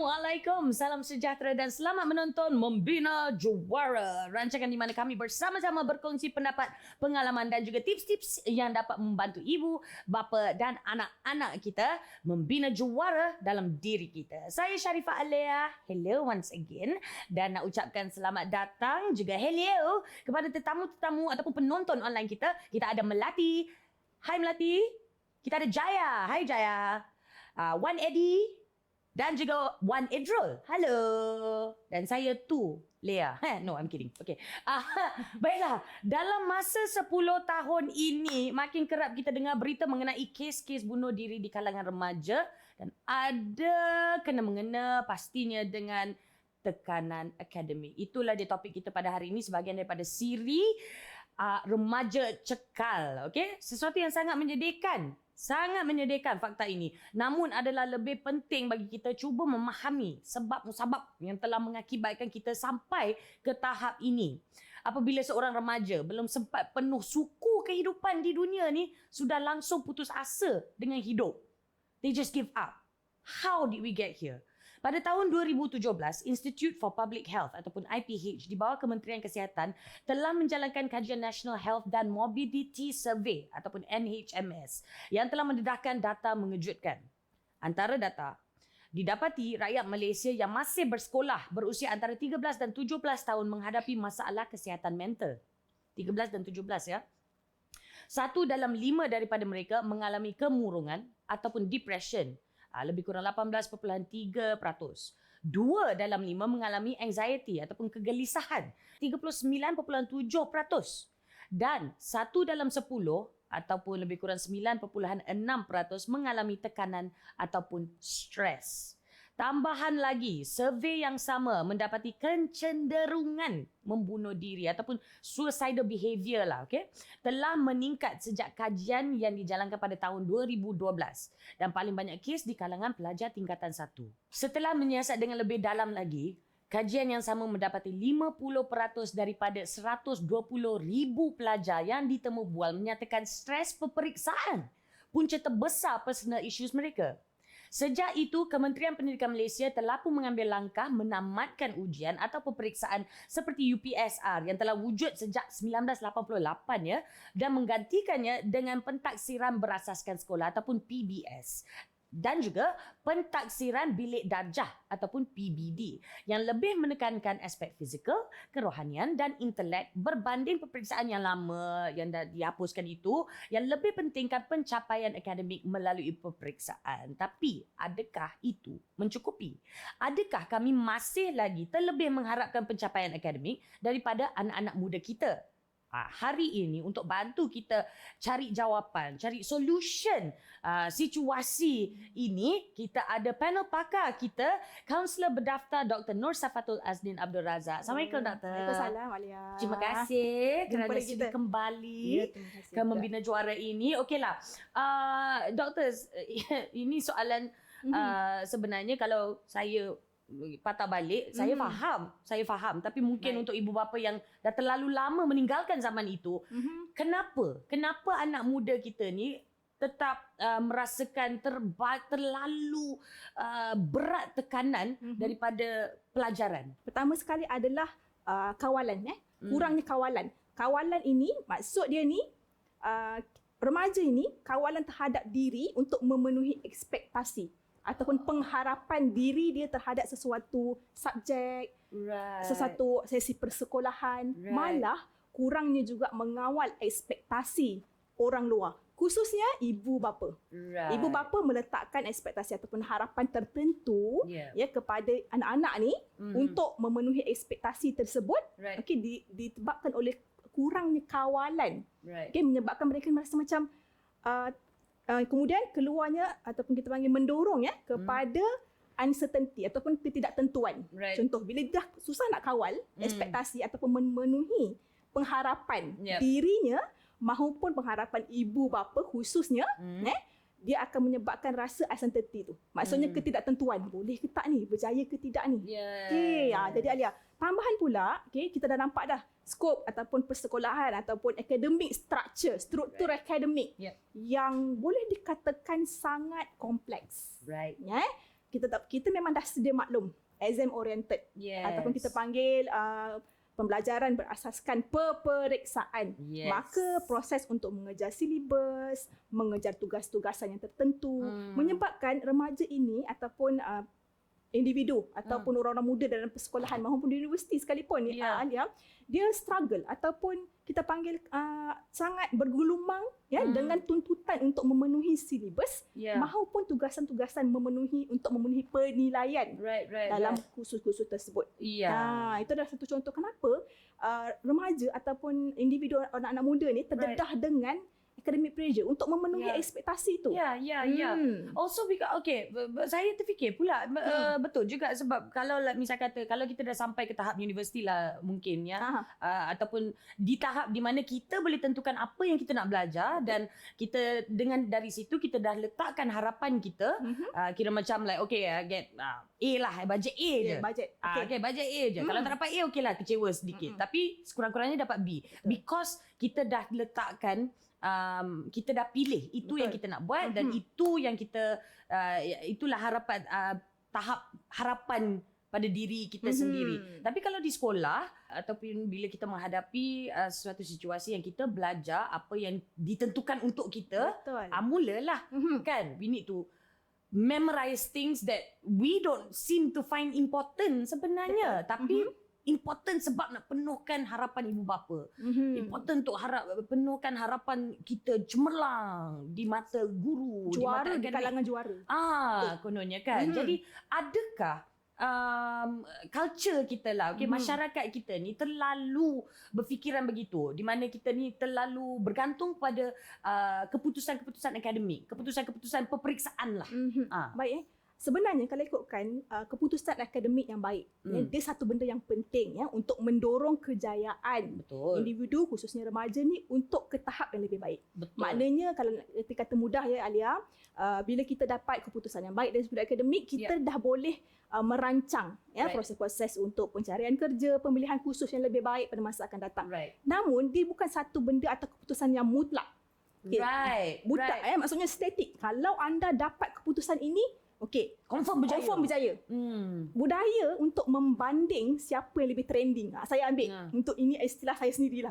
Assalamualaikum, salam sejahtera dan selamat menonton Membina Juara. Rancangan di mana kami bersama-sama berkongsi pendapat, pengalaman dan juga tips-tips yang dapat membantu ibu, bapa dan anak-anak kita membina juara dalam diri kita. Saya Sharifah Alea, hello once again. Dan nak ucapkan selamat datang juga hello kepada tetamu-tetamu ataupun penonton online kita. Kita ada Melati. Hai Melati. Kita ada Jaya. Hai Jaya. Wan Eddie. Dan juga Wan Edrol. Hello. Dan saya tu, Lea. No, I'm kidding. Okay. Baiklah. Dalam masa 10 tahun ini, makin kerap kita dengar berita mengenai kes-kes bunuh diri di kalangan remaja. Dan ada kena-mengena pastinya dengan tekanan akademik. Itulah dia topik kita pada hari ini sebahagian daripada siri Remaja Cekal. Okay? Sesuatu yang sangat menyedihkan. Sangat menyedihkan fakta ini. Namun adalah lebih penting bagi kita cuba memahami sebab-musabab yang telah mengakibatkan kita sampai ke tahap ini. Apabila seorang remaja belum sempat penuh suku kehidupan di dunia ni, sudah langsung putus asa dengan hidup. They just give up. How did we get here? Pada tahun 2017, Institute for Public Health ataupun IPH di bawah Kementerian Kesihatan telah menjalankan kajian National Health dan Morbidity Survey ataupun NHMS yang telah mendedahkan data mengejutkan. Antara data, didapati rakyat Malaysia yang masih bersekolah berusia antara 13 dan 17 tahun menghadapi masalah kesihatan mental. 13 dan 17 ya. 1 dalam 5 daripada mereka mengalami kemurungan ataupun depression. Lebih kurang 18.3%. 2 dalam 5 mengalami anxiety ataupun kegelisahan. 39.7%. Dan 1 dalam 10 ataupun lebih kurang 9.6% mengalami tekanan ataupun stres. Tambahan lagi, survei yang sama mendapati kecenderungan membunuh diri ataupun suicidal behavior lah, okay, telah meningkat sejak kajian yang dijalankan pada tahun 2012 dan paling banyak kes di kalangan pelajar tingkatan 1. Setelah menyiasat dengan lebih dalam lagi, kajian yang sama mendapati 50% daripada 120,000 pelajar yang ditemu bual menyatakan stres peperiksaan punca terbesar personal issues mereka. Sejak itu, Kementerian Pendidikan Malaysia telah pun mengambil langkah menamatkan ujian atau peperiksaan seperti UPSR yang telah wujud sejak 1988 ya, dan menggantikannya dengan pentaksiran berasaskan sekolah ataupun PBS. Dan juga pentaksiran bilik darjah ataupun PBD yang lebih menekankan aspek fizikal, kerohanian dan intelek berbanding peperiksaan yang lama yang dah dihapuskan itu yang lebih pentingkan pencapaian akademik melalui peperiksaan. Tapi adakah itu mencukupi? Adakah kami masih lagi terlebih mengharapkan pencapaian akademik daripada anak-anak muda kita? Hari ini untuk bantu kita cari jawapan, cari solution situasi ini, kita ada panel pakar kita, kaunselor berdaftar Dr. Nur Safatul Azdin Abdul Razak. Assalamualaikum Dr. Waalaikumsalam Alia. Terima kasih kerana sudi kembali ke Membina Juara ini. Okeylah, Doktor, ini soalan sebenarnya kalau saya patah balik, saya faham tapi mungkin untuk ibu bapa yang dah terlalu lama meninggalkan zaman itu, kenapa anak muda kita ni tetap merasakan terlalu berat tekanan daripada pelajaran? Pertama sekali adalah kawalan, kurangnya kawalan ini maksud dia ni remaja ini kawalan terhadap diri untuk memenuhi ekspektasi ataupun pengharapan diri dia terhadap sesuatu subjek, sesuatu sesi persekolahan, malah kurangnya juga mengawal ekspektasi orang luar, khususnya ibu bapa. Ibu bapa meletakkan ekspektasi ataupun harapan tertentu ya kepada anak-anak ni untuk memenuhi ekspektasi tersebut, okey, disebabkan oleh kurangnya kawalan. Okey, menyebabkan mereka merasa macam kemudian keluarnya ataupun kita panggil mendorong ya kepada uncertainty ataupun ketidaktentuan. Contoh, bila dah susah nak kawal ekspektasi ataupun memenuhi pengharapan dirinya maupun pengharapan ibu bapa khususnya, dia akan menyebabkan rasa uncertainty tu. Maksudnya ketidaktentuan, boleh ke tak ni, berjaya ke tidak ni. Okay, jadi Alia, tambahan pula, kita dah nampak dah skop ataupun persekolahan ataupun academic struktur akademik yang boleh dikatakan sangat kompleks. kita memang dah sedia maklum exam oriented ataupun kita panggil pembelajaran berasaskan peperiksaan. Maka proses untuk mengejar silibus, mengejar tugas-tugasan yang tertentu menyebabkan remaja ini ataupun individu ataupun orang-orang muda dalam persekolahan maupun di universiti sekalipun Alia, dia struggle ataupun kita panggil sangat bergulumang dengan tuntutan untuk memenuhi silibus maupun tugasan-tugasan untuk memenuhi penilaian dalam kursus-kursus tersebut. Itu adalah satu contoh kenapa remaja ataupun individu anak-anak muda ni terdedah dengan academic pressure untuk memenuhi ekspektasi itu. Also because saya terfikir pula betul juga sebab kalau misal kata kalau kita dah sampai ke tahap universiti lah mungkin ataupun di tahap di mana kita boleh tentukan apa yang kita nak belajar dan kita dengan dari situ kita dah letakkan harapan kita kira macam like get A lah, bajet A je. Bajet. Bajet A je. Kalau tak dapat A lah kecewa sedikit. Tapi sekurang-kurangnya dapat B. Because kita dah letakkan kita dah pilih itu yang kita nak buat dan itu yang kita itulah harapan tahap harapan pada diri kita sendiri. Tapi kalau di sekolah ataupun bila kita menghadapi suatu situasi yang kita belajar apa yang ditentukan untuk kita, mulalah kan we need to memorize things that we don't seem to find important sebenarnya. Tapi important sebab nak penuhkan harapan ibu bapa. Important untuk penuhkan harapan kita cemerlang di mata guru, juara di mata kalangan juara. Kononnya kan. Jadi adakah culture kita lah, masyarakat kita ni terlalu berfikiran begitu, di mana kita ni terlalu bergantung pada keputusan-keputusan akademik, keputusan-keputusan peperiksaan lah. Baik sebenarnya kalau ikutkan keputusan akademik yang baik, dia satu benda yang penting untuk mendorong kejayaan individu khususnya remaja ni untuk ke tahap yang lebih baik. Maknanya kalau kata mudah Alia, bila kita dapat keputusan yang baik dari sudut akademik, kita dah boleh merancang proses-proses untuk pencarian kerja, pemilihan kursus yang lebih baik pada masa akan datang. Namun dia bukan satu benda atau keputusan yang mutlak. Butak maksudnya statik. Kalau anda dapat keputusan ini, confirm berjaya. Budaya untuk membanding siapa yang lebih trending. Saya ambil untuk ini istilah saya sendirilah.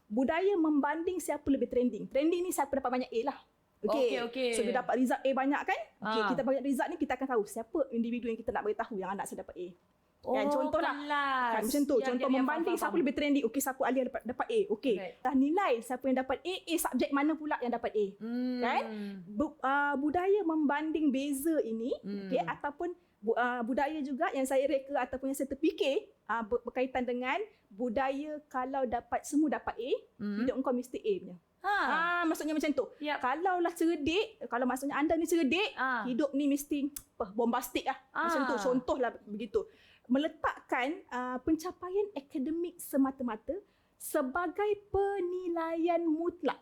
Budaya membanding siapa lebih trending. Trending ni siapa dapat banyak A lah. So dia dapat result A banyak kan? Kita banyak result ni kita akan tahu siapa individu yang kita nak beritahu yang anak saya dapat A. Contoh lah. Macam tu. Contoh membanding siapa lebih trending. Siapa Alia dapat A. Dah nilai siapa yang dapat A subjek mana pula yang dapat A. Kan? Budaya membanding beza ini ataupun budaya juga yang saya reka ataupun yang saya terfikir berkaitan dengan budaya kalau semua dapat A, hidup engkau mesti A punya. Maksudnya macam tu. Kalau lah cerdik, kalau maksudnya anda ni cerdik, hidup ni mesti bombastik lah. Macam tu, contoh lah begitu. Meletakkan pencapaian akademik semata-mata sebagai penilaian mutlak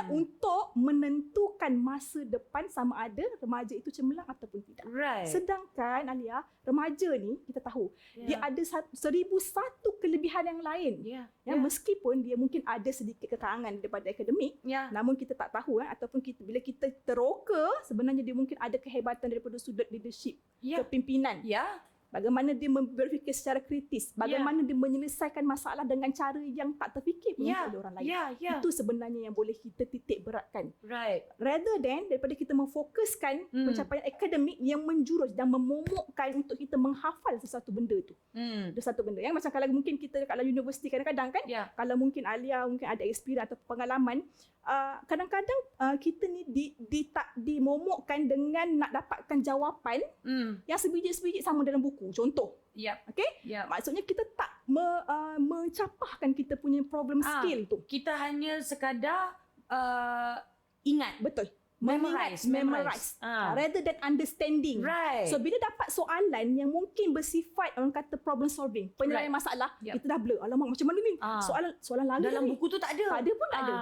untuk menentukan masa depan sama ada remaja itu cemerlang ataupun tidak. Sedangkan Alia, remaja ni kita tahu dia ada 1001 kelebihan yang lain. Meskipun dia mungkin ada sedikit kekurangan daripada akademik, namun kita tak tahu ataupun bila kita teroka sebenarnya dia mungkin ada kehebatan daripada sudut leadership, kepimpinan. Bagaimana dia berfikir secara kritis, bagaimana dia menyelesaikan masalah dengan cara yang tak terfikir pun oleh orang lain. Itu sebenarnya yang boleh kita titik beratkan. Rather than daripada kita memfokuskan pencapaian akademik yang menjurus dan memomokkan untuk kita menghafal sesuatu benda tu. Satu benda yang macam kalau mungkin kita kalau universiti kadang-kadang kan, kalau mungkin Alia mungkin ada experience atau pengalaman, kadang-kadang kita ni tak dimomokkan dengan nak dapatkan jawapan yang sebiji-sebiji sama dalam buku. Contoh. Maksudnya kita tak mencapahkan kita punya problem skill tu. Kita hanya sekadar ingat. Betul. Memorize. Rather than understanding. So bila dapat soalan yang mungkin bersifat orang kata problem solving, penyelesaian masalah, kita dah blur. Alamak macam mana ni? Soalan lalu dalam buku tu tak ada. Tak ada pun tak ada.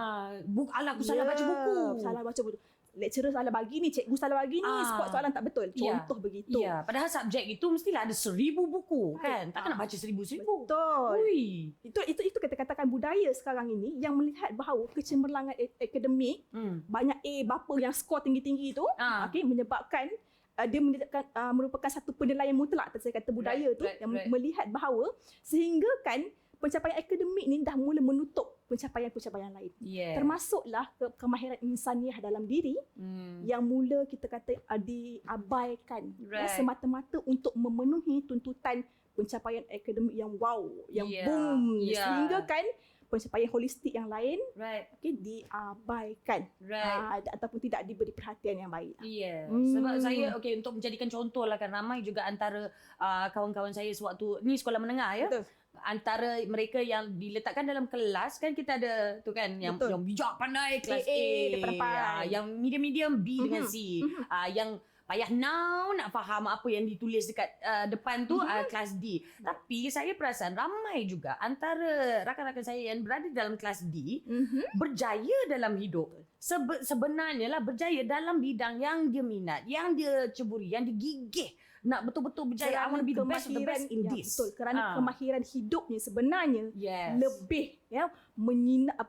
Aku salah baca buku. Salah baca buku. Lecturer salah bagi ni, cikgu salah bagi ni, spot soalan tak betul. Contoh begitu. Padahal subjek itu mestilah ada 1000 buku kan. Takkan nak baca 1000. Betul. Itu kata-katakan budaya sekarang ini yang melihat bahawa kecemerlangan akademik, banyak A berapa yang skor tinggi-tinggi tu, menyebabkan dia merupakan satu penilaian mutlak saya kata budaya tu yang melihat bahawa sehingga kan pencapaian akademik ni dah mula menutup pencapaian-pencapaian lain. Termasuklah kemahiran insaniah dalam diri yang mula kita kata diabaikan semata-mata untuk memenuhi tuntutan pencapaian akademik yang wow, yang boom sehingga kan pencapaian holistik yang lain diabaikan ataupun tidak diberi perhatian yang baik. Sebab saya untuk menjadikan contoh lah kan, ramai juga antara kawan-kawan saya sewaktu ni sekolah menengah ya. Betul. Antara mereka yang diletakkan dalam kelas kan kita ada tu kan yang bijak pandai kelas A, yang medium B dengan C, yang payah now nak faham apa yang ditulis dekat depan tu kelas D. Tapi saya perasan ramai juga antara rakan-rakan saya yang berada dalam kelas D berjaya dalam hidup. Sebenarnya lah berjaya dalam bidang yang dia minat, yang dia ceburi, yang dia gigih nak betul-betul berjaya. I want to be the best of the best in this. Betul, kerana kemahiran hidupnya sebenarnya lebih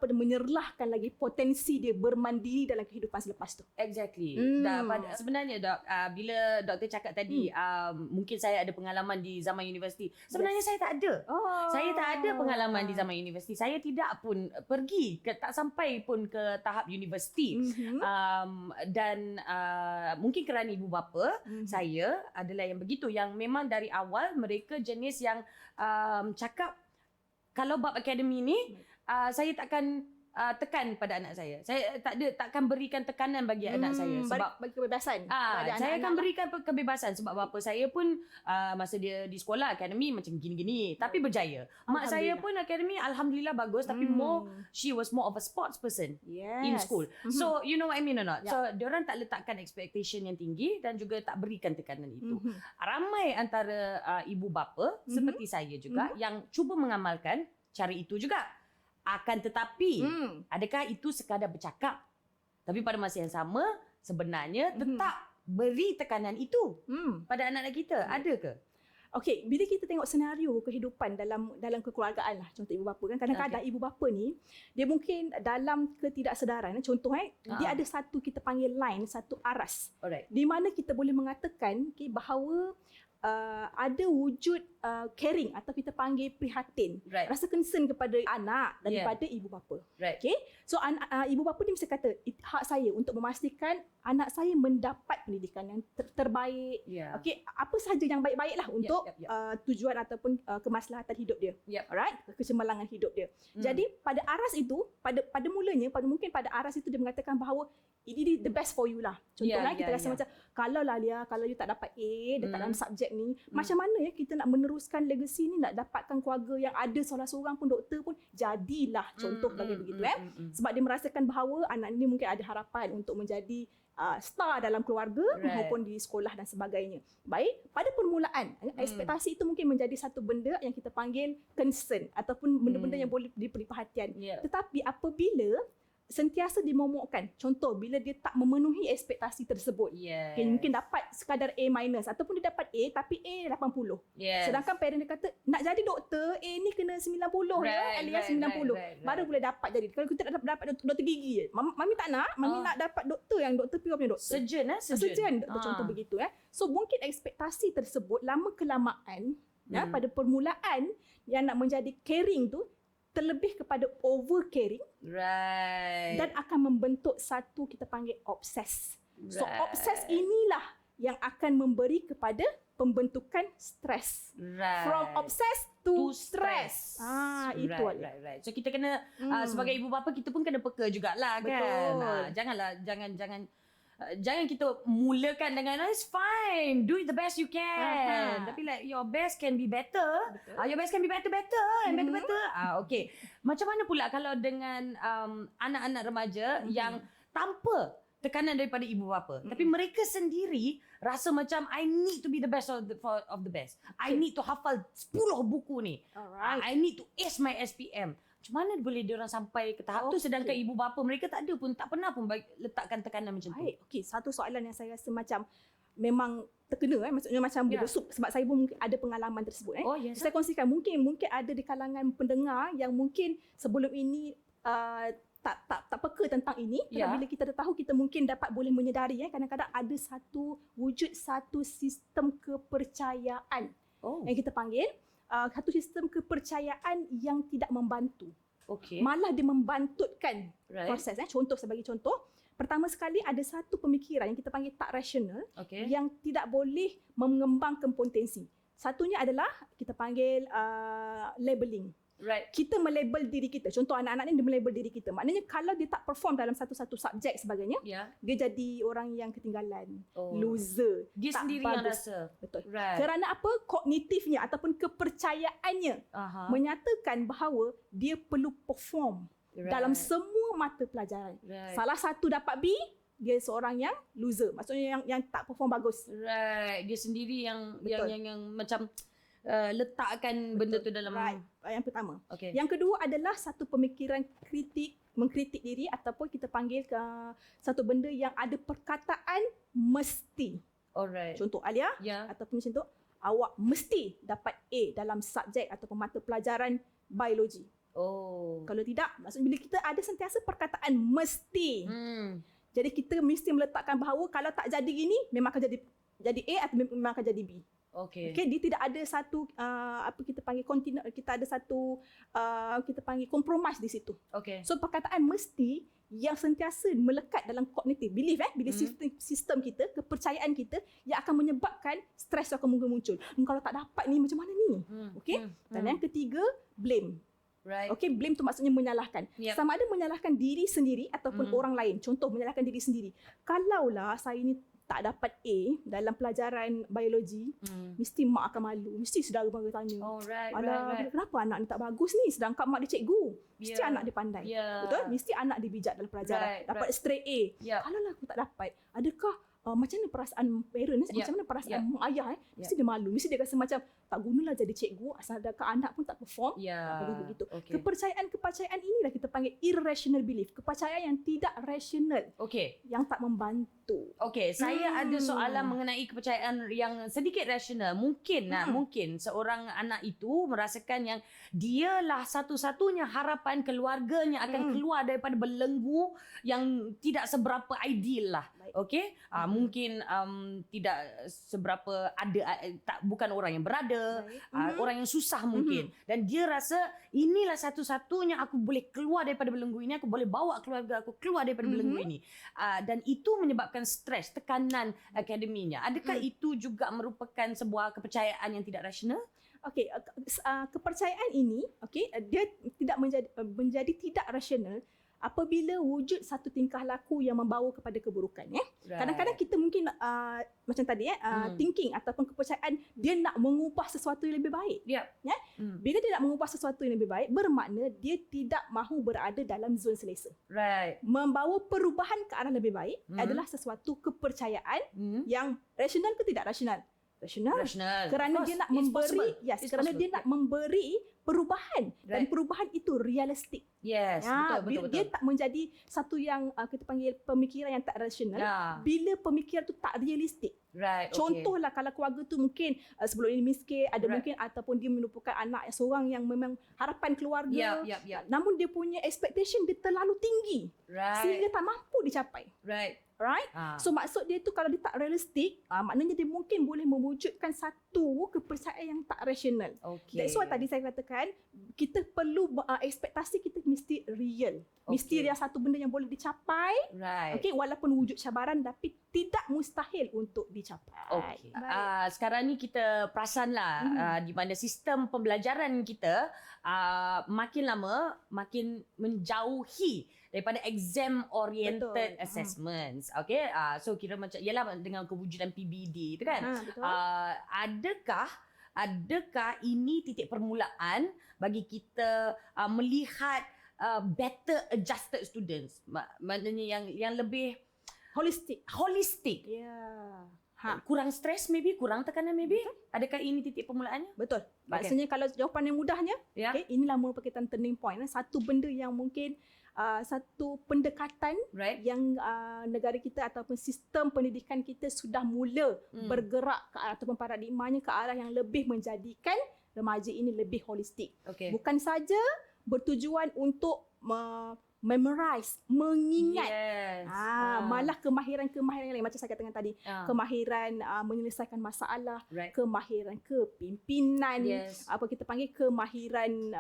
menyerlahkan lagi potensi dia bermandiri dalam kehidupan selepas tu. Exactly. Sebenarnya Dok, bila doktor cakap tadi mungkin saya ada pengalaman di zaman universiti. Sebenarnya saya tak ada. Saya tak ada pengalaman di zaman universiti. Saya tidak pun pergi tak sampai pun ke tahap universiti. Dan mungkin kerana ibu bapa saya adalah yang begitu, yang memang dari awal mereka jenis yang cakap kalau bab akademi ni saya takkan tekan pada anak saya. Saya takkan berikan tekanan bagi anak saya sebab bagi kebebasan. Saya akan berikan kebebasan sebab bapa saya pun masa dia di sekolah akademi macam gini-gini tapi berjaya. Mak saya pun akademi alhamdulillah bagus tapi she was more of a sports person in school. So you know what I mean or not? So diorang tak letakkan expectation yang tinggi dan juga tak berikan tekanan itu. Ramai antara ibu bapa seperti saya juga yang cuba mengamalkan cara itu juga. Akan tetapi, adakah itu sekadar bercakap? Tapi pada masa yang sama, sebenarnya tetap beri tekanan itu pada anak-anak kita. Ada ke? Okey, bila kita tengok senario kehidupan dalam kekeluargaan lah, contoh ibu bapa kan, kadang-kadang ibu bapa ni, dia mungkin dalam ketidaksedaran, contoh dia ada satu kita panggil line, satu aras. Di mana kita boleh mengatakan bahawa ada wujud caring atau kita panggil prihatin, rasa concern kepada anak daripada ibu bapa. Okay? So ibu bapa ni mesti kata hak saya untuk memastikan anak saya mendapat pendidikan yang terbaik. Okay? Apa sahaja yang baik-baiklah untuk tujuan ataupun kemaslahatan hidup dia. Alright? Kecemerlangan hidup dia. Jadi pada aras itu, pada mulanya, mungkin pada aras itu dia mengatakan bahawa ini the best for you lah. Contohnya kita rasa macam kalau you tak dapat A dekat dalam subjek ni, macam mana kita nak meneruskan legacy ni, nak dapatkan keluarga yang ada salah seorang pun doktor pun, jadilah contoh bagi begitu sebab dia merasakan bahawa anak ni mungkin ada harapan untuk menjadi star dalam keluarga maupun di sekolah dan sebagainya. Baik, pada permulaan ekspektasi itu mungkin menjadi satu benda yang kita panggil concern ataupun benda-benda yang boleh diberi perhatian. Tetapi apabila sentiasa dimomokkan, contoh bila dia tak memenuhi ekspektasi tersebut, mungkin dapat sekadar A- ataupun dia dapat A tapi A 80. Sedangkan parent dia kata nak jadi doktor A ni kena 90 alias 90 baru boleh dapat jadi. Kalau kita tak dapat doktor gigi je, mami tak nak, mami nak dapat doktor yang doktor pure punya doktor. Sejen contoh begitu. So mungkin ekspektasi tersebut lama kelamaan pada permulaan yang nak menjadi caring tu terlebih kepada over caring dan akan membentuk satu kita panggil obses. So obses inilah yang akan memberi kepada pembentukan stres. From obses to stress. Itu right. So kita kena sebagai ibu bapa kita pun kena peka jugalah kan. Jangan kita mulakan dengan it's fine, do it the best you can. Tapi like your best can be better. Your best can be better and better. Okay. Macam mana pula kalau dengan anak-anak remaja yang tanpa tekanan daripada ibu bapa, tapi mereka sendiri rasa macam I need to be the best of the best. I need to hafal 10 buku ni. I need to ace my SPM. Macam mana boleh diorang sampai ke tahap tu sedangkan ibu bapa mereka tak pernah pun letakkan tekanan macam tu. Okey, satu soalan yang saya rasa macam memang terkena maksudnya macam berbesuk sebab saya pun mungkin ada pengalaman tersebut Saya kongsikan mungkin ada di kalangan pendengar yang mungkin sebelum ini tak peka tentang ini. Ya. Bila kita dah tahu, kita mungkin dapat boleh menyedari kadang-kadang ada wujud satu sistem kepercayaan yang kita panggil satu sistem kepercayaan yang tidak membantu. Okay. Malah dia membantutkan Right. proses. Sebagai contoh, pertama sekali ada satu pemikiran yang kita panggil tak rasional Okay. yang tidak boleh mengembangkan potensi. Satunya adalah kita panggil labeling. Right. Kita melabel diri kita. Contoh anak-anak ni dia melabel diri kita. Maknanya kalau dia tak perform dalam satu-satu subjek sebagainya, Ya. dia jadi orang yang ketinggalan, Oh. loser. Dia tak sendiri yang bagus. rasa. Betul. Right. Kerana apa? Kognitifnya ataupun kepercayaannya Aha. menyatakan bahawa dia perlu perform Right. dalam semua mata pelajaran. Right. Salah satu dapat B, dia seorang yang loser. Maksudnya yang tak perform bagus. Right. Dia sendiri yang Betul. yang macam letakkan benda tu dalam. Right. Yang pertama. Okay. Yang kedua adalah satu pemikiran mengkritik diri ataupun kita panggil satu benda yang ada perkataan mesti. Alright. Contoh Alia Ya. ataupun macam tu, awak mesti dapat A dalam subjek ataupun mata pelajaran biologi. Oh. Kalau tidak, maksudnya bila kita ada sentiasa perkataan mesti. Jadi kita mesti meletakkan bahawa kalau tak jadi gini memang akan jadi A atau memang akan jadi B. Okay. Okey, dia tidak ada satu apa kita panggil kita ada satu kita panggil compromise di situ. Okay. So perkataan mesti yang sentiasa melekat dalam kognitif belief belief sistem kita, kepercayaan kita yang akan menyebabkan stres akan muncul. Kalau tak dapat ni macam mana ni? Okey? Dan yang ketiga, blame. Right. Okey, blame tu maksudnya menyalahkan. Yep. Sama ada menyalahkan diri sendiri ataupun orang lain. Contoh menyalahkan diri sendiri. Kalaulah saya ni tak dapat A dalam pelajaran biologi, mesti mak akan malu. Mesti saudara mara tanya. Oh, right, Alah, right. kenapa anak ni tak bagus ni? Sedangkan mak dia cikgu. Mesti Yeah. anak dia pandai. Yeah. Betul? Mesti anak dia bijak dalam pelajaran. Right, Dapat right. straight A. Yeah. Kalaulah aku tak dapat, adakah macam mana perasaan parents, Yeah. macam mana perasaan Yeah. mak ayah mesti dia malu. Mesti dia rasa macam tak gunalah jadi cikgu asal anak pun tak perform. Ya. Begitu. Okay. Kepercayaan inilah kita panggil irrational belief. Kepercayaan yang tidak rasional, Okay. yang tak membantu. Okay, saya ada soalan mengenai kepercayaan yang sedikit rasional. Mungkin seorang anak itu merasakan yang dialah satu-satunya harapan keluarganya akan keluar daripada belenggu yang tidak seberapa ideal lah. Baik. Okay, mungkin tidak seberapa bukan orang yang berada, Baik. orang yang susah mungkin. Dan dia rasa inilah satu-satunya aku boleh keluar daripada belenggu ini, aku boleh bawa keluarga aku keluar daripada belenggu ini. Dan itu menyebabkan stres, tekanan akademinya. Adakah itu juga merupakan sebuah kepercayaan yang tidak rasional? Okey, kepercayaan ini dia tidak menjadi tidak rasional apabila wujud satu tingkah laku yang membawa kepada keburukan Kadang-kadang kita mungkin macam tadi thinking ataupun kepercayaan dia nak mengubah sesuatu yang lebih baik. Bila dia nak mengubah sesuatu yang lebih baik, bermakna dia tidak mahu berada dalam zon selesa. Right. Membawa perubahan ke arah lebih baik adalah sesuatu kepercayaan yang rasional ke tidak rasional? Rasional. Kerana dia nak memberi, kerana dia nak memberi perubahan dan perubahan itu realistik. Yes, betul. Dia tak menjadi satu yang kita panggil pemikiran yang tak rasional bila pemikiran tu tak realistik. Right. Contohlah kalau keluarga tu mungkin sebelum ini miskin, ada mungkin ataupun dia merupakan anak seorang yang memang harapan keluarga. Namun dia punya expectation dia terlalu tinggi. Sehingga tak mampu dicapai. Right? So maksud dia tu kalau dia tak realistik, maknanya dia mungkin boleh mewujudkan satu kepercayaan yang tak rasional. That's why tadi saya katakan kita perlu ekspektasi kita mesti real. Mesti dia satu benda yang boleh dicapai. Walaupun wujud cabaran tapi tidak mustahil untuk dicapai. Sekarang ni kita perasanlah di mana sistem pembelajaran kita makin lama makin menjauhi daripada exam oriented assessments. So kira macam ialah dengan kewujudan PBD tu kan. Adakah ini titik permulaan bagi kita melihat better adjusted students? Maknanya yang lebih holistik. Kurang stres maybe, kurang tekanan maybe. Adakah ini titik permulaannya? Betul. Maksudnya kalau jawapan yang mudahnya, inilah merupakan turning point. Satu benda yang mungkin satu pendekatan yang negara kita ataupun sistem pendidikan kita sudah mula bergerak ke arah ataupun paradigmanya ke arah yang lebih menjadikan remaja ini lebih holistik. Bukan saja bertujuan untuk memorize, mengingat. Yes. Malah kemahiran-kemahiran yang lain macam saya katakan tadi, kemahiran menyelesaikan masalah, Right. kemahiran kepimpinan, Yes. apa kita panggil kemahiran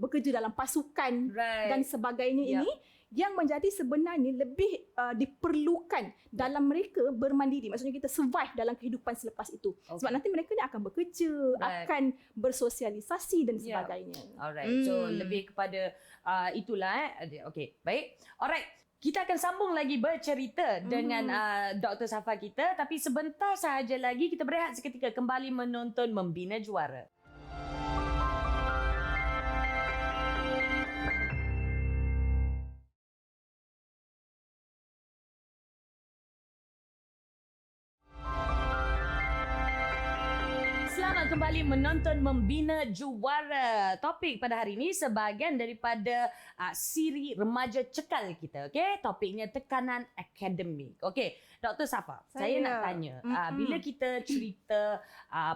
bekerja dalam pasukan Right. dan sebagainya ini yang menjadi sebenarnya lebih diperlukan dalam mereka bermandiri. Maksudnya kita survive dalam kehidupan selepas itu. Okay. Sebab nanti mereka ni akan bekerja, Right. akan bersosialisasi dan Yeah. sebagainya. Alright. So lebih kepada itulah. Okay, baik. Alright. Kita akan sambung lagi bercerita dengan Dr. Safa kita. Tapi sebentar sahaja lagi kita berehat seketika kembali menonton Membina Juara. Selamat kembali menonton Membina Juara. Topik pada hari ini sebahagian daripada siri remaja cekal kita. Okay? Topiknya tekanan akademik. Okay, Dr. Safa, saya nak tanya. Bila kita cerita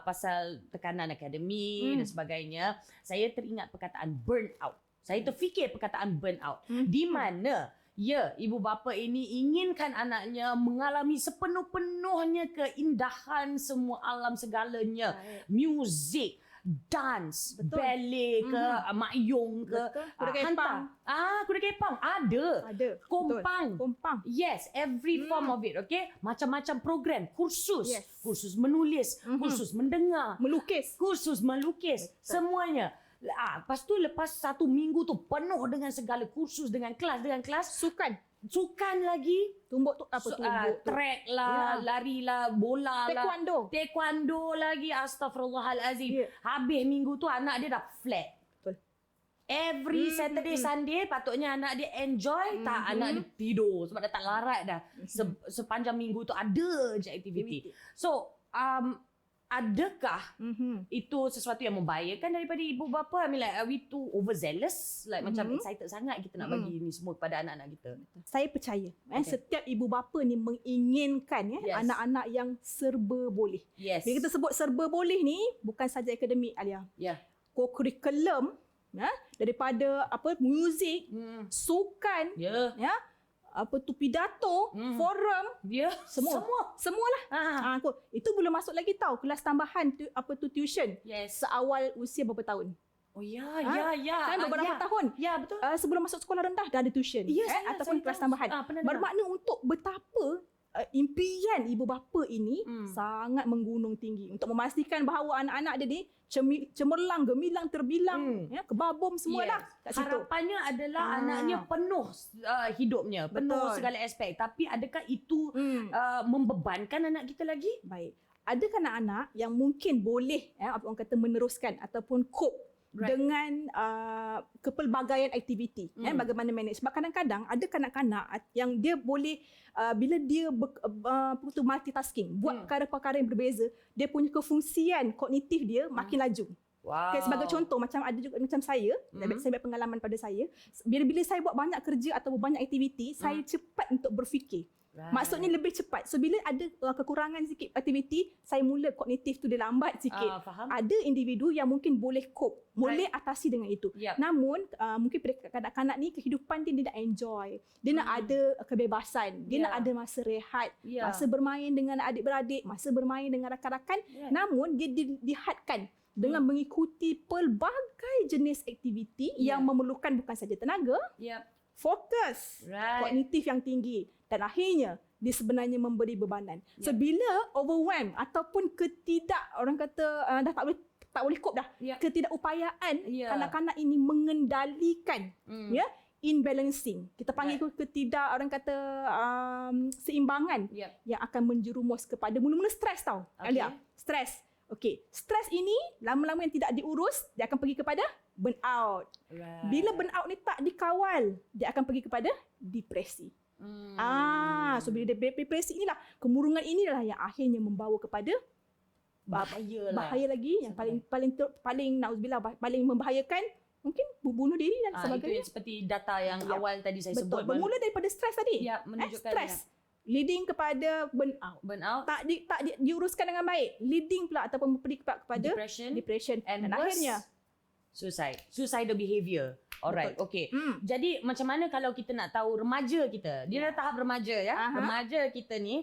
pasal tekanan akademik dan sebagainya, saya teringat perkataan burnout. Saya terfikir perkataan burnout. Di mana ibu bapa ini inginkan anaknya mengalami sepenuh-penuhnya keindahan semua alam segalanya. Muzik, dance, Betul. ballet ke, makyong ke, Kuda kepang. kuda kepang ada. Ada. Kompang. Betul. Kompang. Yes, every form of it, okay? Macam-macam program, kursus, Yes. kursus menulis, kursus mendengar, Melukis. kursus melukis, semuanya. Lepas tu lepas 1 minggu tu penuh dengan segala kursus, dengan kelas, sukan lagi, Tumbuk tu apa tumbuk tu? track lah, lari lah, bola lah, taekwondo lagi, astaghfirullahalazim. Ya. Habis minggu tu anak dia dah flat. Betul. Every Saturday, Sunday patutnya anak dia enjoy, tak anak dia tidur sebab dah tak larat dah. Sepanjang minggu tu ada je aktiviti. So, adakah itu sesuatu yang membahayakan daripada ibu bapa? I mean like, are we too overzealous? Like macam excited sangat kita nak bagi ni semua kepada anak-anak kita. Saya percaya setiap ibu bapa ni menginginkan Yes. anak-anak yang serba boleh. Yes. Bila kita sebut serba boleh ni bukan saja akademik, Alia. Ya. Co-curriculum daripada muzik, sukan, Ya. pidato, forum, Ya. semualah. Itu belum masuk lagi tahu kelas tambahan tuition Yes. seawal usia berapa tahun. Oh ya. Kan beberapa tahun. Ya, betul. Sebelum masuk sekolah rendah dah ada tuition ataupun kelas tambahan. Bermakna untuk betapa impian ibu bapa ini sangat menggunung tinggi untuk memastikan bahawa anak-anak dia ni cemerlang, gemilang, terbilang, kebabom semualah kat situ. Harapannya adalah anaknya penuh hidupnya, penuh segala aspek. Tapi adakah itu membebankan anak kita lagi? Baik. Adakah anak-anak yang mungkin boleh orang kata meneruskan ataupun cope dengan kepelbagaian aktiviti, bagaimana manage. Sebab kadang-kadang ada kanak-kanak yang dia boleh bila dia multitasking, buat perkara-perkara yang berbeza, dia punya kefungsian kognitif dia makin laju. Wow. Okay, sebagai contoh, macam ada juga macam saya ambil pengalaman pada saya, bila saya buat banyak kerja atau banyak aktiviti, saya cepat untuk berfikir. Maksudnya lebih cepat. So bila ada kekurangan sikit aktiviti, saya mula kognitif tu dia lambat sikit. Faham. Ada individu yang mungkin boleh cope, boleh atasi dengan itu. Namun mungkin pada kanak-kanak ni kehidupan dia nak enjoy. Dia nak ada kebebasan. Dia nak ada masa rehat, masa bermain dengan adik-beradik, masa bermain dengan rakan-rakan. Namun dia dihadkan dengan mengikuti pelbagai jenis aktiviti yang memerlukan bukan saja tenaga, fokus, kognitif yang tinggi, dan akhirnya dia sebenarnya memberi bebanan. So bila overwhelm ataupun orang kata dah tak boleh cope dah, ketidakupayaan kanak-kanak ini mengendalikan imbalancing. Kita panggil orang kata seimbangan yang akan menjerumus kepada mula-mula stres tau. Alia, stres. Okey, stres ini lama-lama yang tidak diurus, dia akan pergi kepada burnout. Bila burnout ni tak dikawal, dia akan pergi kepada depresi. So bila depresi inilah, kemurungan inilah yang akhirnya membawa kepada bahaya lagi, yang paling nauzubillah, paling membahayakan mungkin bunuh diri dan sebagainya. Itu seperti data yang awal tadi saya sebut. Bermula daripada stres tadi. Menunjukkan stres leading kepada burnout. Tak diuruskan dengan baik, leading pula ataupun pergi kepada depression. Dan akhirnya Suicidal behavior. Alright, okay. Jadi macam mana kalau kita nak tahu remaja kita, dia dah tahap remaja ya. Remaja kita ni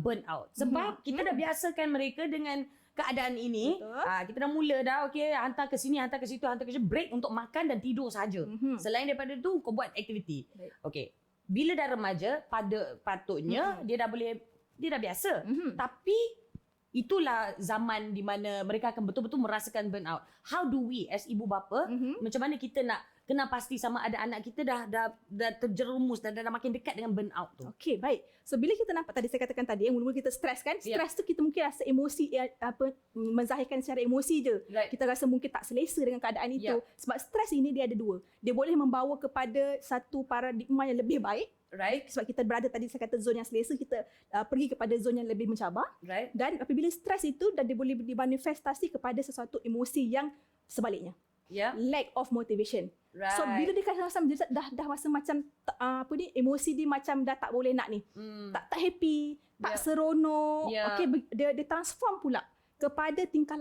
burn out. Sebab kita dah biasakan mereka dengan keadaan ini. Kita dah mula dah, okay, hantar ke sini, hantar ke situ, hantar ke situ, break untuk makan dan tidur saja. Selain daripada tu, kau buat aktiviti. Okay. Bila dah remaja, patutnya dia dah biasa. Tapi itulah zaman di mana mereka akan betul-betul merasakan burnout. How do we as ibu bapa, macam mana kita nak kena pasti sama ada anak kita dah terjerumus dan dah makin dekat dengan burnout tu. Okey, baik. So bila kita nampak tadi saya katakan tadi yang mula-mula kita stres kan? Stres tu kita mungkin rasa emosi menzahirkan secara emosi je. Kita rasa mungkin tak selesa dengan keadaan itu. Sebab stres ini dia ada dua. Dia boleh membawa kepada satu paradigma yang lebih baik. Sebab kita berada tadi saya kata zon yang selesa, kita pergi kepada zon yang lebih mencabar. Dan apabila stres itu dan dia boleh dimanifestasi kepada sesuatu emosi yang sebaliknya. Lack of motivation. So bila dia dah rasa macam emosi dia macam dah tak boleh nak ni. Tak happy, tak seronok. Okay, dia transform pula kepada tingkah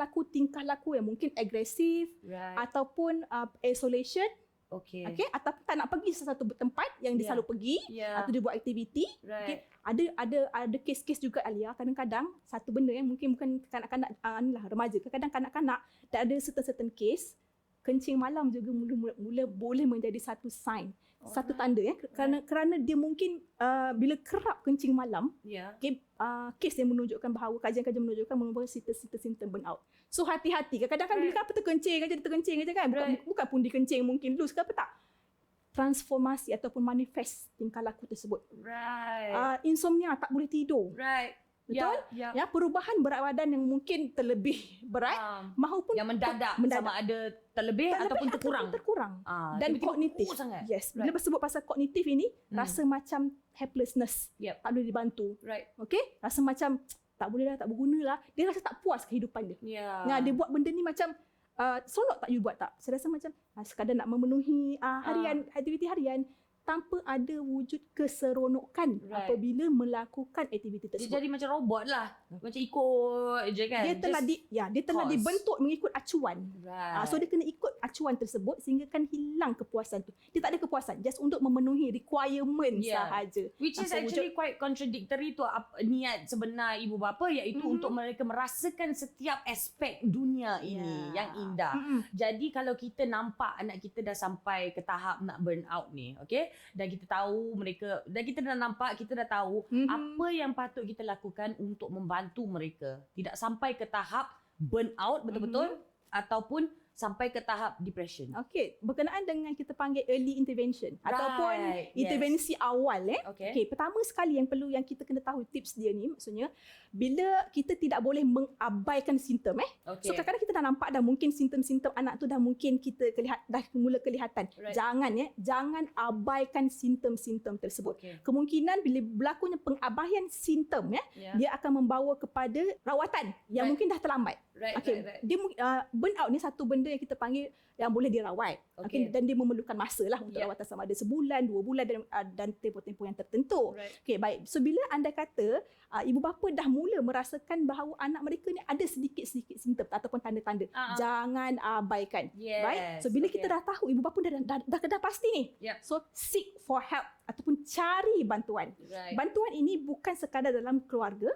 laku yang mungkin agresif ataupun isolation. Okay, ataupun tak nak pergi sesuatu tempat yang dia selalu pergi atau dia buat aktiviti. Ada kes-kes juga Alia, kadang-kadang satu benda yang mungkin bukan kanak-kanak remaja, kadang-kadang kanak-kanak dah ada certain case, kencing malam juga mula boleh menjadi satu sign, satu tanda ya, kerana dia mungkin bila kerap kencing malam, kes yang menunjukkan bahawa kajian-kajian menunjukkan merupakan simptom burnout. So hati-hati. Kadang-kadang kan bila apa terkencing aja kan, bukan pun dikencing mungkin loose ke apa tak. Transformasi ataupun manifest tingkah laku tersebut. Insomnia, tak boleh tidur. Betul? Ya, perubahan berat badan yang mungkin terlebih berat maupun yang mendadak sama ada terlebih ataupun terkurang. Dan kognitif. Yes, bila bersebut pasal kognitif ini, rasa macam helplessness. Tak boleh dibantu. Okay? Rasa macam tak boleh dah, tak berguna lah. Dia rasa tak puas kehidupan dia. Dia buat benda ni macam seronok tak you buat tak? Saya rasa macam sekadar nak memenuhi aktiviti harian tanpa ada wujud keseronokan apabila melakukan aktiviti tersebut. Dia jadi macam robot lah. Macam ikut je kan. Dia telah dibentuk mengikut acuan. So dia kena ikut acuan tersebut sehingga kan hilang kepuasan tu. Dia tak ada kepuasan, just untuk memenuhi requirement sahaja. Which is actually quite contradictory to niat sebenar ibu bapa, iaitu untuk mereka merasakan setiap aspek dunia ini yang indah. Jadi kalau kita nampak anak kita dah sampai ke tahap nak burn out ni, okay? Dan kita tahu mereka, dan kita dah nampak, kita dah tahu apa yang patut kita lakukan untuk membantu mereka tidak sampai ke tahap burn out betul-betul ataupun sampai ke tahap depression. Okey, berkenaan dengan kita panggil early intervention ataupun intervensi awal Okey, pertama sekali yang kita kena tahu tips dia ni, maksudnya bila kita tidak boleh mengabaikan simptom So kadang-kadang kita dah nampak dah mungkin simptom-simptom anak tu dah mungkin kita dah mula kelihatan. Jangan abaikan simptom-simptom tersebut. Kemungkinan bila berlakunya pengabaian simptom dia akan membawa kepada rawatan yang mungkin dah terlambat. Dia burnout ni satu benda yang kita panggil yang boleh dirawat. Dan dia memerlukan masa lah untuk rawatan, sama ada sebulan, 2 bulan dan tempoh-tempoh yang tertentu. Okey, baik. So bila anda kata ibu bapa dah mula merasakan bahawa anak mereka ni ada sedikit-sedikit simptom ataupun tanda-tanda, jangan abaikan. Right? So bila kita dah tahu, ibu bapa dah pasti ni. So seek for help ataupun cari bantuan. Bantuan ini bukan sekadar dalam keluarga.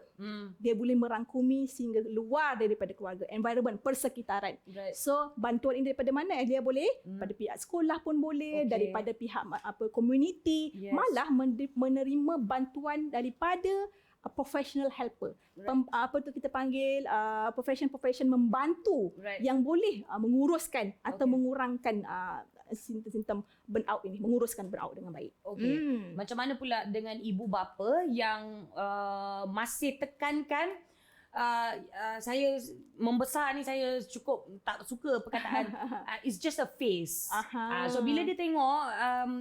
Dia boleh merangkumi sehingga luar daripada keluarga, environment, persekitaran. So bantuan ini daripada mana? Dia boleh pada pihak sekolah pun boleh, daripada pihak community, malah menerima bantuan daripada professional helper. Kita panggil profession membantu yang boleh menguruskan atau mengurangkan simptom burnout ini, menguruskan burnout dengan baik. Macam mana pula dengan ibu bapa yang masih tekankan saya membesar ni, saya cukup tak suka perkataan it's just a phase. So bila dia tengok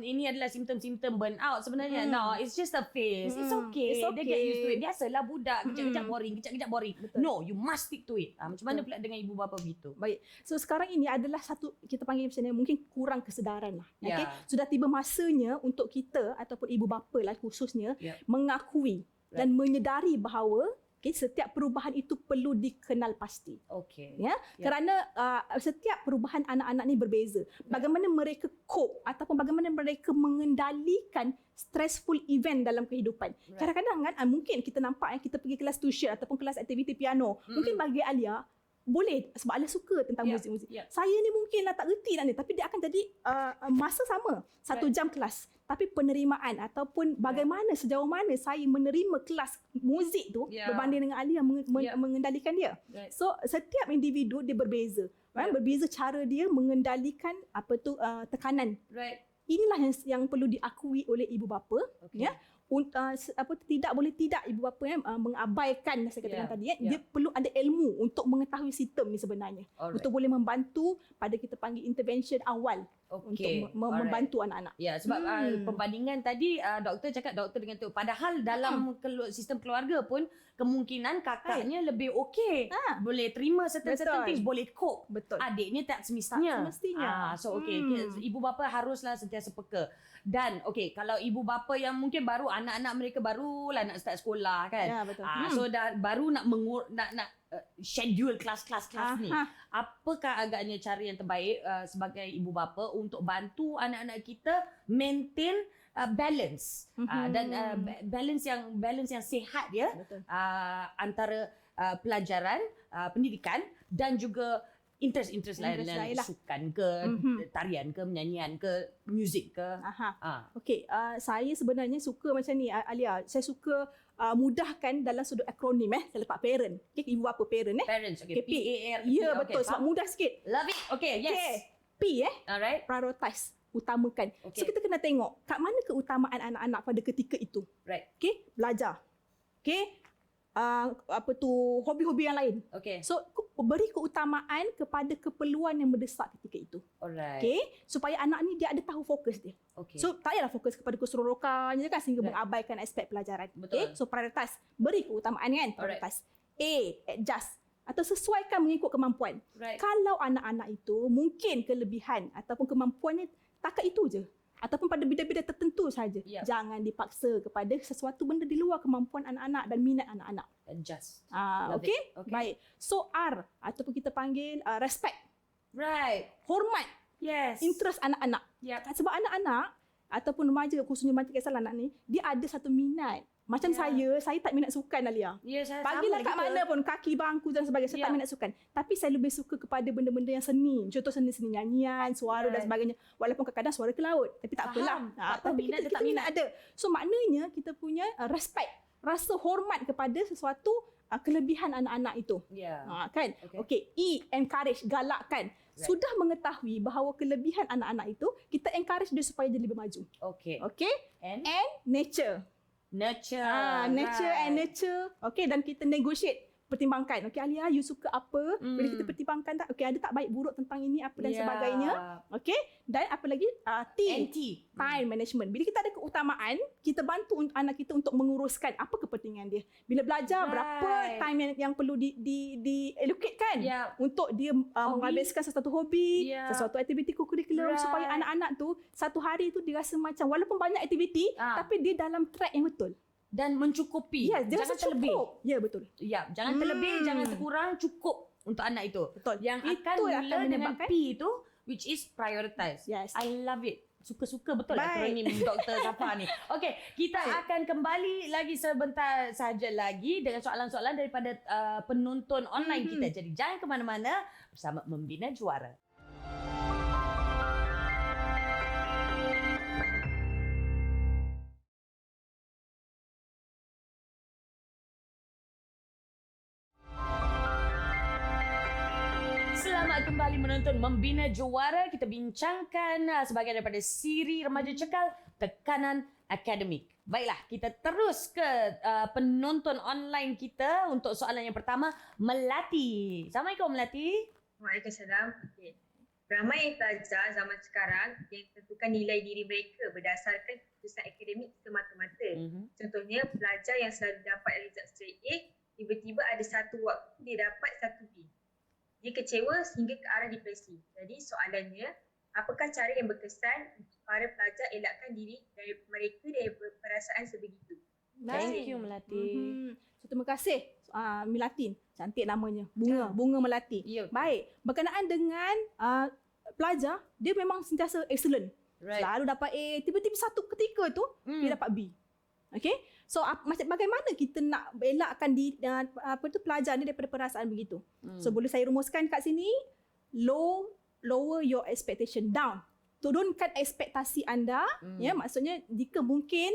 ini adalah simptom-simptom burnout, sebenarnya no, it's just a phase. It's okay. Dia get used to it. Biasalah budak, kejap-kejap boring, kejap-kejap boring. Betul. No, you must stick to it. Macam mana pula dengan ibu bapa begitu? Baik. So sekarang ini adalah satu, kita panggil macam ni, mungkin kurang kesedaran lah. Okay? Sudah tiba masanya untuk kita ataupun ibu bapa lah khususnya mengakui dan menyedari bahawa Okay, setiap perubahan itu perlu dikenal pasti. Okey. Ya, kerana setiap perubahan anak-anak ni berbeza. Bagaimana mereka cope ataupun bagaimana mereka mengendalikan stressful event dalam kehidupan. Kadang-kadang kan mungkin kita nampak kita pergi kelas tuition ataupun kelas aktiviti piano. Mungkin bagi Alia boleh sebab Alia suka tentang muzik-muzik. Saya ni mungkin tak reti nak ni, tapi dia akan jadi masa sama 1 jam kelas. Tapi penerimaan ataupun bagaimana sejauh mana saya menerima kelas muzik tu berbanding dengan Alia mengendalikan dia. So setiap individu dia berbeza. Berbeza cara dia mengendalikan tekanan. Inilah yang perlu diakui oleh ibu bapa. Ya. Tidak ibu bapa mengabaikan saya katakan tadi dia perlu ada ilmu untuk mengetahui sistem ni sebenarnya. Untuk boleh membantu pada kita panggil intervention awal untuk membantu anak-anak. Ya, sebab pembandingan tadi doktor cakap doktor dengan tu, padahal dalam sistem keluarga pun kemungkinan kakaknya lebih okey. Boleh terima certain things, boleh cope. Betul. Adiknya tak semestinya. So ibu bapa haruslah sentiasa peka. Dan kalau ibu bapa yang mungkin baru anak-anak mereka barulah nak start sekolah kan. Ya, betul. So dah baru nak schedule kelas-kelas ni. Apakah agaknya cara yang terbaik sebagai ibu bapa untuk bantu anak-anak kita maintain balance dan balance yang sihat ya antara pelajaran, pendidikan dan juga interest lain sukan ke, tarian ke, menyanyian ke, muzik ke. Okey, saya sebenarnya suka macam ni Alia. Saya suka mudahkan dalam sudut akronim saya letak parent. Ibu bapa parent Parents, P A R T. Ya, betul. Sebab mudah sikit. Love it. Yes. P Alright. Prioritize, utamakan. So kita kena tengok kat mana keutamaan anak-anak pada ketika itu. Right. Belajar. Hobi-hobi yang lain. So beri keutamaan kepada keperluan yang mendesak ketika itu. Supaya anak ni dia ada tahu fokus dia. So tak payahlah fokus kepada keseronokan kan sehingga mengabaikan aspek pelajaran. So prioritas, beri keutamaan kan, prioritas. Adjust atau sesuaikan mengikut kemampuan. Kalau anak-anak itu mungkin kelebihan ataupun kemampuannya takat itu je, ataupun pada bidang-bidang tertentu saja. Jangan dipaksa kepada sesuatu benda di luar kemampuan anak-anak dan minat anak-anak. Adjust. Baik. So R ataupun kita panggil respect. Hormat. Interest anak-anak. Sebab anak-anak ataupun remaja khususnya remaja kisah anak ni, dia ada satu minat. Macam saya tak minat sukan Alia. Bagilah kat mana pun, kaki, bangku dan sebagainya, saya tak minat sukan. Tapi saya lebih suka kepada benda-benda yang seni. Contoh seni nyanyian, suara dan sebagainya. Walaupun kadang-kadang suara ke laut. Tapi tak apalah. Tapi kita minat ada. So maknanya kita punya respect, rasa hormat kepada sesuatu kelebihan anak-anak itu. Kan? E, encourage, galakkan. Sudah mengetahui bahawa kelebihan anak-anak itu, kita encourage dia supaya dia lebih maju. And nature. Nature and nurture. Dan kita negotiate, pertimbangkan. Alia, you suka apa? Bila kita pertimbangkan tak, ada tak baik buruk tentang ini apa dan sebagainya. Dan apa lagi? Time management. Bila kita ada keutamaan, kita bantu anak kita untuk menguruskan apa kepentingan dia. Bila belajar, berapa time yang perlu di allocate kan untuk dia menghabiskan sesuatu hobi, sesuatu aktiviti kurikulum supaya anak-anak tu satu hari tu dia rasa macam walaupun banyak aktiviti tapi dia dalam track yang betul. Dan mencukupi. Jangan terlebih. Ya, betul. Jangan terlebih, jangan terkurang, cukup untuk anak itu. Betul. Yang akan mula dengan P itu, which is prioritize. I love it. Suka-suka betul akronim Dr. Safa ni. Kita akan kembali lagi sebentar saja lagi dengan soalan-soalan daripada penonton online kita. Jadi jangan ke mana-mana bersama Membina Juara. Selamat kembali menonton Membina Juara. Kita bincangkan sebahagian daripada siri Remaja Cekal, tekanan akademik. Baiklah, kita terus ke penonton online kita untuk soalan yang pertama, Melati. Assalamualaikum Melati. Waalaikumsalam. Ramai pelajar zaman sekarang yang tentukan nilai diri mereka berdasarkan keputusan akademik semata-mata. Contohnya, pelajar yang selalu dapat result straight A, tiba-tiba ada satu waktu dia dapat satu B. Dia kecewa sehingga ke arah depresi. Jadi soalannya, apakah cara yang berkesan untuk para pelajar elakkan diri dari mereka dari perasaan sebegitu? Thank you Melati. So, terima kasih Melati. Cantik namanya. Bunga Melati. Ya. Baik, berkenaan dengan pelajar, dia memang sentiasa excellent. Right. Selalu dapat A, tiba-tiba satu ketika tu dia dapat B. Okay? So macam bagaimana kita nak elakkan pelajar ni daripada perasaan begitu. So boleh saya rumuskan kat sini, lower your expectation down. Turunkan ekspektasi anda, ya, maksudnya jika mungkin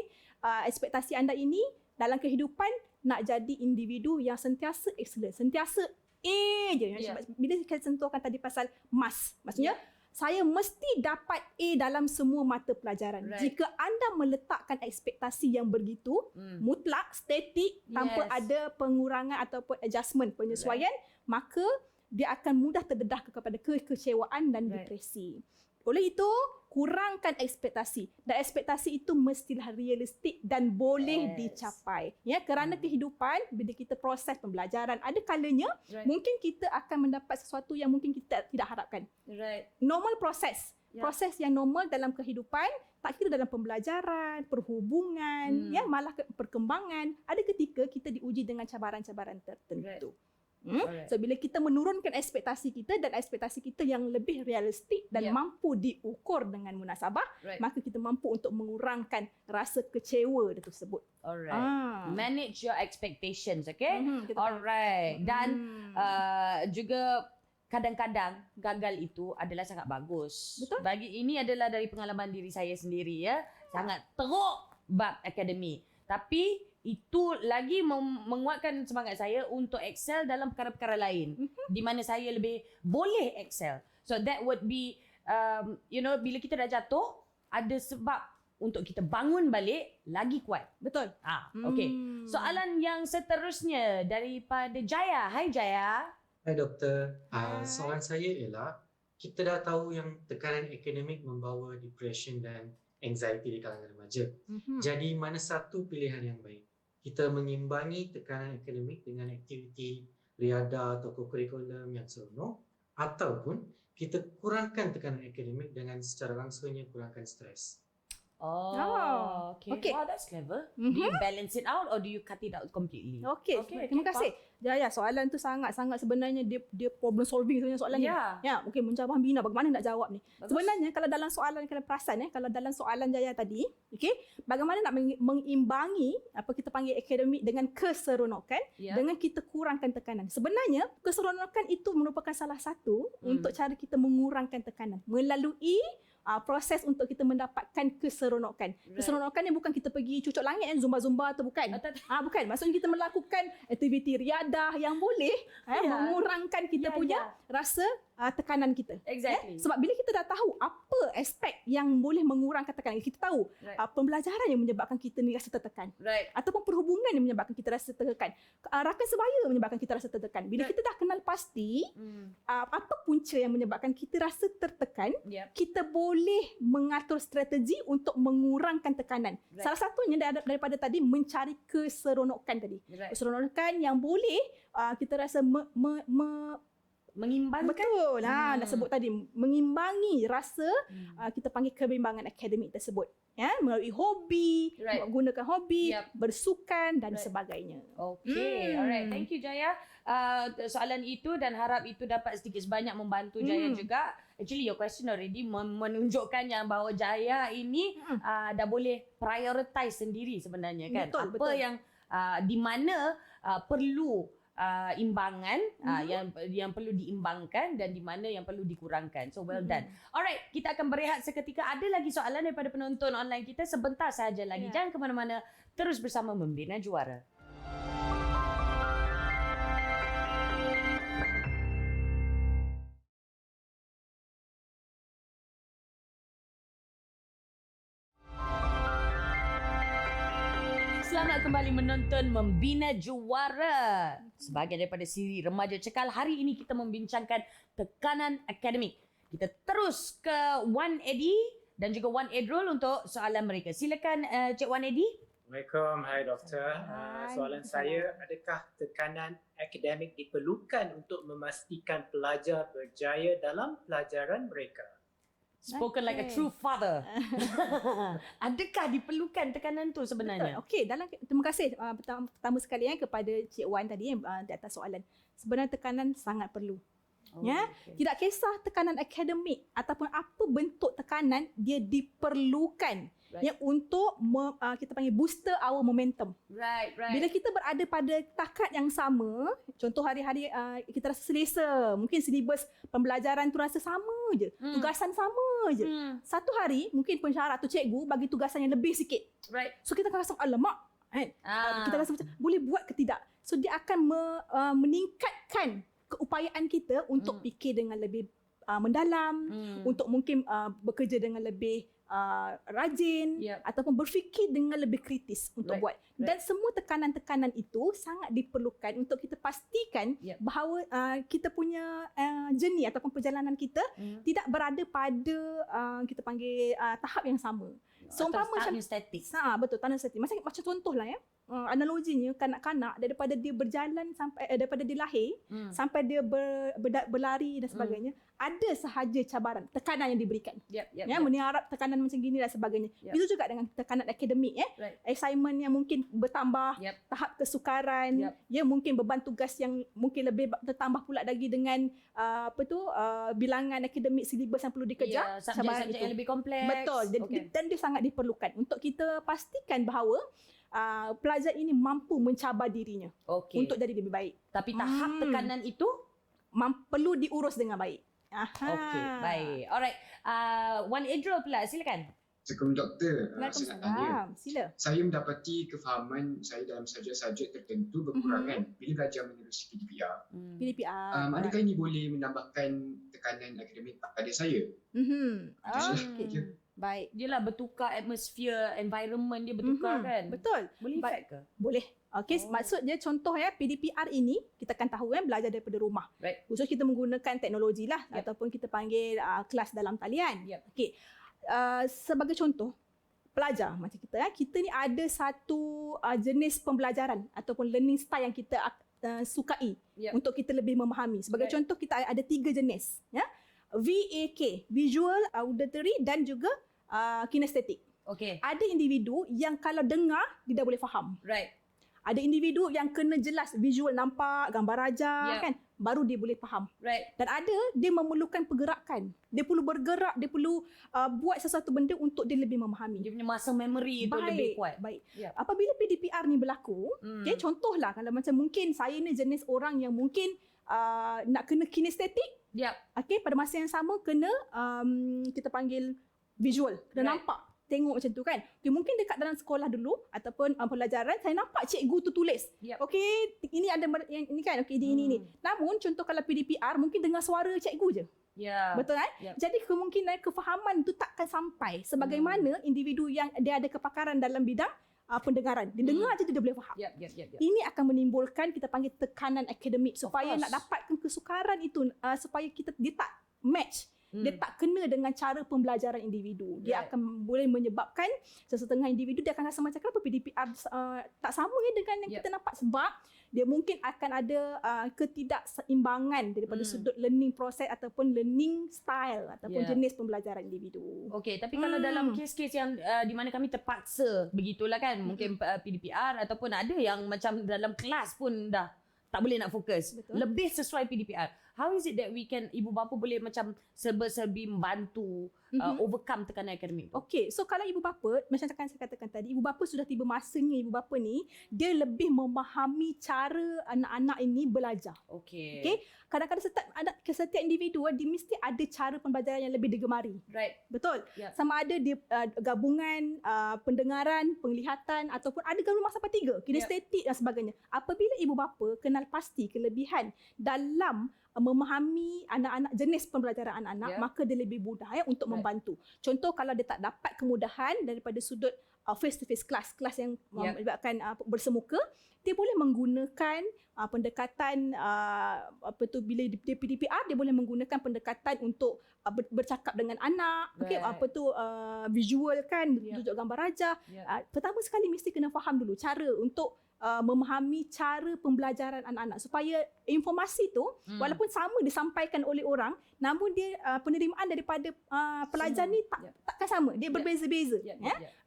ekspektasi anda ini dalam kehidupan nak jadi individu yang sentiasa excellent, sentiasa A je. Yeah. Bila kita sentuhkan tadi pasal MAS, maksudnya saya mesti dapat A dalam semua mata pelajaran. Right. Jika anda meletakkan ekspektasi yang begitu, mutlak, statik, tanpa ada pengurangan ataupun adjustment, penyesuaian, maka dia akan mudah terdedah kepada kekecewaan dan depresi. Oleh itu, kurangkan ekspektasi. Dan ekspektasi itu mestilah realistik dan boleh dicapai. Ya, kerana kehidupan, bila kita proses pembelajaran, ada kalanya mungkin kita akan mendapat sesuatu yang mungkin kita tidak harapkan. Normal proses. Proses yang normal dalam kehidupan, tak kira dalam pembelajaran, perhubungan, ya, malah perkembangan. Ada ketika kita diuji dengan cabaran-cabaran tertentu. So bila kita menurunkan ekspektasi kita dan ekspektasi kita yang lebih realistik dan mampu diukur dengan munasabah, maka kita mampu untuk mengurangkan rasa kecewa tersebut. Alright. Manage your expectations, okay? Alright. Dan juga kadang-kadang gagal itu adalah sangat bagus. Betul. Bagi ini adalah dari pengalaman diri saya sendiri, ya. Sangat teruk bab akademik. Tapi itu lagi menguatkan semangat saya untuk excel dalam perkara-perkara lain di mana saya lebih boleh excel. So that would be bila kita dah jatuh, ada sebab untuk kita bangun balik lagi kuat. Betul. Okay. Soalan yang seterusnya daripada Jaya. Hai Jaya. Hai doktor. Soalan saya ialah, kita dah tahu yang tekanan akademik membawa depression dan anxiety di kalangan remaja. Jadi mana satu pilihan yang baik? Kita mengimbangi tekanan akademik dengan aktiviti riadah atau kurikulum yang seronok, ataupun kita kurangkan tekanan akademik dengan secara langsungnya kurangkan stres. Okay. Wow, that's clever. Do you balance it out or do you cut it out completely? Okay. Terima kasih. Jaya, soalan tu sangat-sangat sebenarnya dia problem solving sebenarnya soalan ni. Ya, okey, menjawab Bina bagaimana nak jawab ni. Bagus. Sebenarnya kalau dalam soalan kalian perasan kalau dalam soalan Jaya tadi, okey, bagaimana nak mengimbangi apa kita panggil akademik dengan keseronokan dengan kita kurangkan tekanan. Sebenarnya keseronokan itu merupakan salah satu untuk cara kita mengurangkan tekanan melalui proses untuk kita mendapatkan keseronokan. Keseronokan ni bukan kita pergi cucuk langit zumba-zumba tu bukan. Bukan. Maksudnya kita melakukan aktiviti riadah yang boleh mengurangkan kita punya rasa tekanan kita. Exactly. Sebab bila kita dah tahu apa aspek yang boleh mengurangkan tekanan, kita tahu pembelajaran yang menyebabkan kita ni rasa tertekan. Ataupun perhubungan yang menyebabkan kita rasa tertekan. Rakan sebaya menyebabkan kita rasa tertekan. Bila kita dah kenal pasti apa punca yang menyebabkan kita rasa tertekan, kita boleh mengatur strategi untuk mengurangkan tekanan. Salah satunya daripada tadi mencari keseronokan tadi. Keseronokan yang boleh kita rasa mengimbangkan. Betul. Nak sebut tadi mengimbangi rasa kita panggil kebimbangan akademik tersebut. Ya, melalui hobi, menggunakan hobi, bersukan dan sebagainya. Okay. Alright. Thank you Jaya. Soalan itu dan harap itu dapat sedikit sebanyak membantu Jaya juga. Actually your question already menunjukkan yang bahawa Jaya ini dah boleh prioritize sendiri sebenarnya kan. Betul. Yang di mana perlu imbangan yang perlu diimbangkan dan di mana yang perlu dikurangkan. So well done. Alright, kita akan berehat seketika. Ada lagi soalan daripada penonton online kita sebentar sahaja lagi. Jangan ke mana-mana. Terus bersama Membina Juara. Selamat kembali menonton Membina Juara. Sebahagian daripada siri Remaja Cekal, hari ini kita membincangkan tekanan akademik. Kita terus ke Wan Edi dan juga Wan Edrul untuk soalan mereka. Silakan Cik Wan Edi. Assalamualaikum. Hai doktor. Soalan saya, adakah tekanan akademik diperlukan untuk memastikan pelajar berjaya dalam pelajaran mereka? Spoken like a Okay. true father. Adakah diperlukan tekanan tu sebenarnya? Okey, terima kasih pertama sekali kepada Cik Wan tadi di atas soalan. Sebenarnya tekanan sangat perlu. Ya, okay. tidak kisah tekanan akademik ataupun apa bentuk tekanan, dia diperlukan untuk kita panggil booster our momentum. Right. Bila kita berada pada takat yang sama, contoh hari-hari kita rasa selesa, mungkin silibus pembelajaran tu rasa sama je, tugasan sama je. Satu hari mungkin pensyarah atau cikgu bagi tugasan yang lebih sikit. Right. So kita akan rasa alamak, kan? Kita rasa macam boleh buat ke tidak. So dia akan meningkatkan keupayaan kita untuk fikir dengan lebih mendalam, untuk mungkin bekerja dengan lebih rajin, ataupun berfikir dengan lebih kritis untuk buat. Dan semua tekanan-tekanan itu sangat diperlukan untuk kita pastikan bahawa kita punya journey ataupun perjalanan kita tidak berada pada kita panggil tahap yang sama. So umpama macam statik. Betul, tanah statik. Macam contohlah analoginya kanak-kanak daripada dia berjalan sampai daripada dia lahir sampai dia berlari dan sebagainya, ada sahaja cabaran, tekanan yang diberikan. Mengharap tekanan macam gini dan sebagainya. Itu juga dengan tekanan akademik assignment yang mungkin bertambah, tahap kesukaran, mungkin beban tugas yang mungkin lebih bertambah pula lagi dengan bilangan akademik silibus yang perlu dikejar, subjek-subjek yang lebih kompleks. Betul. Dan dia sangat diperlukan untuk kita pastikan bahawa pelajar ini mampu mencabar dirinya untuk jadi lebih baik. Tapi tahap tekanan itu perlu diurus dengan baik. Okey, baik. Alright. Wan Idrul pula, silakan. Assalamualaikum Doktor. Waalaikumsalam. Sila. Saya mendapati kefahaman saya dalam subjek-subjek tertentu berkurangan bila belajar menerusi PDPR. PDPR. Adakah ini boleh menambahkan tekanan akademik pada saya? Okey. Baik. Dia bertukar atmosphere, environment dia bertukar kan? Betul. Boleh effect ke? Boleh. Okey, maksud dia contoh PDPR ini kita akan tahu belajar daripada rumah. Right. Khusus kita menggunakan teknologi lah ataupun kita panggil kelas dalam talian. Okey. Sebagai contoh, pelajar macam kita ni ada satu jenis pembelajaran ataupun learning style yang kita sukai untuk kita lebih memahami. Sebagai contoh, kita ada 3 jenis, VAK, visual, auditory dan juga kinestetik. Okay. Ada individu yang kalau dengar dia dah boleh faham. Right. Ada individu yang kena jelas visual, nampak gambar raja kan, baru dia boleh faham. Right. Dan ada dia memerlukan pergerakan. Dia perlu bergerak, dia perlu buat sesuatu benda untuk dia lebih memahami. Dia punya muscle memory itu lebih kuat. Baik. Apabila PDPR ni berlaku, contohlah kalau macam mungkin saya ni jenis orang yang mungkin nak kena kinestetik. Okay, pada masa yang sama kena kita panggil visual, kena nampak, tengok macam tu kan. Okay, mungkin dekat dalam sekolah dulu ataupun pelajaran saya nampak cikgu tu tulis. Okay, ini ada yang ini kan, okay, ini. Namun contoh kalau PDPR mungkin dengar suara cikgu je. Betul kan? Jadi kemungkinan kefahaman tu takkan sampai sebagaimana individu yang dia ada kepakaran dalam bidang pendengaran. Dia dengar je dia boleh faham. Ini akan menimbulkan kita panggil tekanan akademik supaya nak dapatkan kesukaran itu supaya dia tak match. Dia tak kena dengan cara pembelajaran individu. Dia akan boleh menyebabkan sesetengah individu dia akan rasa macam kenapa PDPR tak sama dengan yang kita nampak, sebab dia mungkin akan ada ketidakseimbangan daripada sudut learning process ataupun learning style ataupun jenis pembelajaran individu. Okey, tapi kalau dalam kes-kes yang di mana kami terpaksa begitulah kan, mungkin PDPR ataupun ada yang macam dalam kelas pun dah tak boleh nak fokus. Lebih sesuai PDPR. How is it that we can, ibu bapa boleh macam serba-serbi membantu overcome tekanan akademik? Okey, so kalau ibu bapa, macam saya katakan tadi, ibu bapa sudah tiba masanya ibu bapa ni, dia lebih memahami cara anak-anak ini belajar. Okey. Kadang-kadang setiap individu dia mesti ada cara pembelajaran yang lebih digemari. Right. Betul. Sama ada dia gabungan pendengaran, penglihatan ataupun ada gabungan sampai 3, kinestetik dan sebagainya. Apabila ibu bapa kenal pasti kelebihan dalam memahami anak-anak, jenis pembelajaran anak-anak, maka dia lebih mudah untuk membantu. Contoh kalau dia tak dapat kemudahan daripada sudut face to face kelas yang melibatkan bersemuka, dia boleh menggunakan pendekatan bila dia PDPR, dia boleh menggunakan pendekatan untuk bercakap dengan anak, visual kan, tunjuk gambar raja. Pertama sekali mesti kena faham dulu cara untuk memahami cara pembelajaran anak-anak supaya informasi tu walaupun sama disampaikan oleh orang, namun dia penerimaan daripada pelajar ni takkan sama, dia berbeza-beza.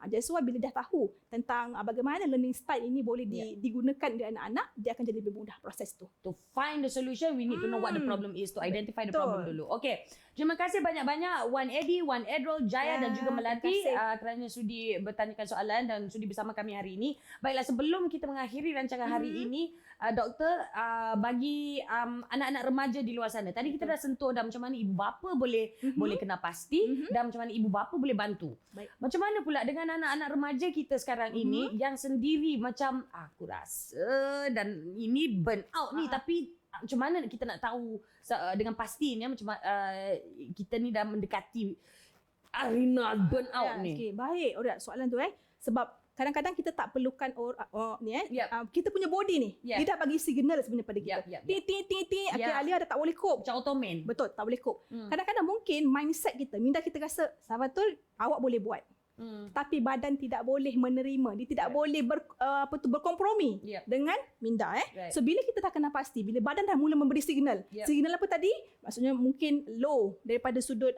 That's why bila dah tahu tentang bagaimana learning style ini boleh digunakan di anak-anak, dia akan jadi lebih mudah proses tu. To find the solution, we need to know what the problem is, to identify the problem dulu. Okay, terima kasih banyak-banyak Wan Eddie, Wan Edrol, Jaya dan juga Melati kerana sudi bertanyakan soalan dan sudi bersama kami hari ini. Baiklah, sebelum kita mengakhiri rancangan hari ini, Doktor, bagi anak-anak remaja di luar sana, tadi kita dah sentuh dah macam mana ibu bapa boleh kena pasti dan macam mana ibu bapa boleh bantu. Baik. Macam mana pula dengan anak-anak remaja kita sekarang ini yang sendiri macam aku rasa dan ini burn out ni, tapi macam mana kita nak tahu dengan pastinya macam kita ni dah mendekati arena burn out ni. Okay, baik. Alright, soalan tu sebab kadang-kadang kita tak perlukan kita punya body ni. Dia dah bagi signal sebenarnya pada kita. Ting. Akhir Alia dah tak boleh cope. Macam automain. Betul, tak boleh cope. Kadang-kadang mungkin mindset kita, minda kita rasa, betul, awak boleh buat. Tapi badan tidak boleh menerima. Dia tidak boleh berkompromi dengan minda. So bila kita dah kena pasti, bila badan dah mula memberi signal. Signal apa tadi? Maksudnya mungkin low daripada sudut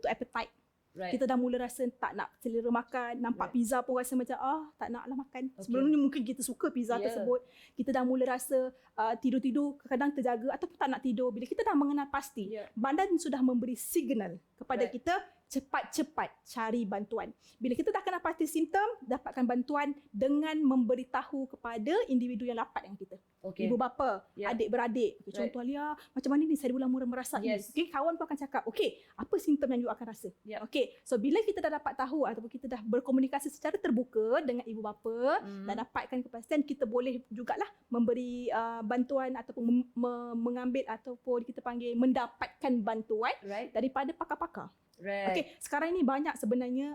appetite. Kita dah mula rasa tak nak selera makan, nampak pizza pun rasa macam tak naklah makan. Sebelum ni mungkin kita suka pizza tersebut. Kita dah mula rasa tidur-tidur kadang terjaga ataupun tak nak tidur. Bila kita dah mengenal pasti, badan sudah memberi signal kepada kita cepat-cepat cari bantuan. Bila kita dah kenal pasti simptom, dapatkan bantuan dengan memberitahu kepada individu yang rapat dengan kita. Ibu bapa, adik-beradik. Contoh Alia, macam mana ni saya mula merasa ni. Kawan pun akan cakap, apa simptom yang you akan rasa? So bila kita dah dapat tahu ataupun kita dah berkomunikasi secara terbuka dengan ibu bapa, dah dapatkan kepastian, kita boleh jugalah memberi bantuan ataupun mengambil ataupun kita panggil mendapatkan bantuan daripada pakar-pakar. Sekarang ini banyak sebenarnya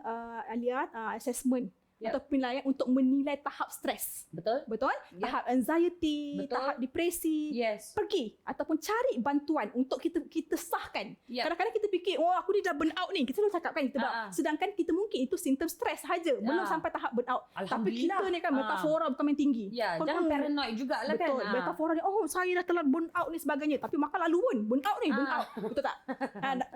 Alia assessment atau penilaian untuk menilai tahap stres. Betul? Tahap anxiety, tahap depresi. Pergi ataupun cari bantuan untuk kita sahkan. Kadang-kadang kita fikir, aku ni dah burn out ni. Kita selalu cakapkan kita sedangkan kita mungkin itu simptom stres saja, belum sampai tahap burn out. Tapi kita ni kan metafora bukan main tinggi. Jangan paranoid jugalah kan. Betul, metafora ni, saya dah telah burn out ni sebagainya. Tapi makan lalu pun burn out ni, burn out. Betul tak?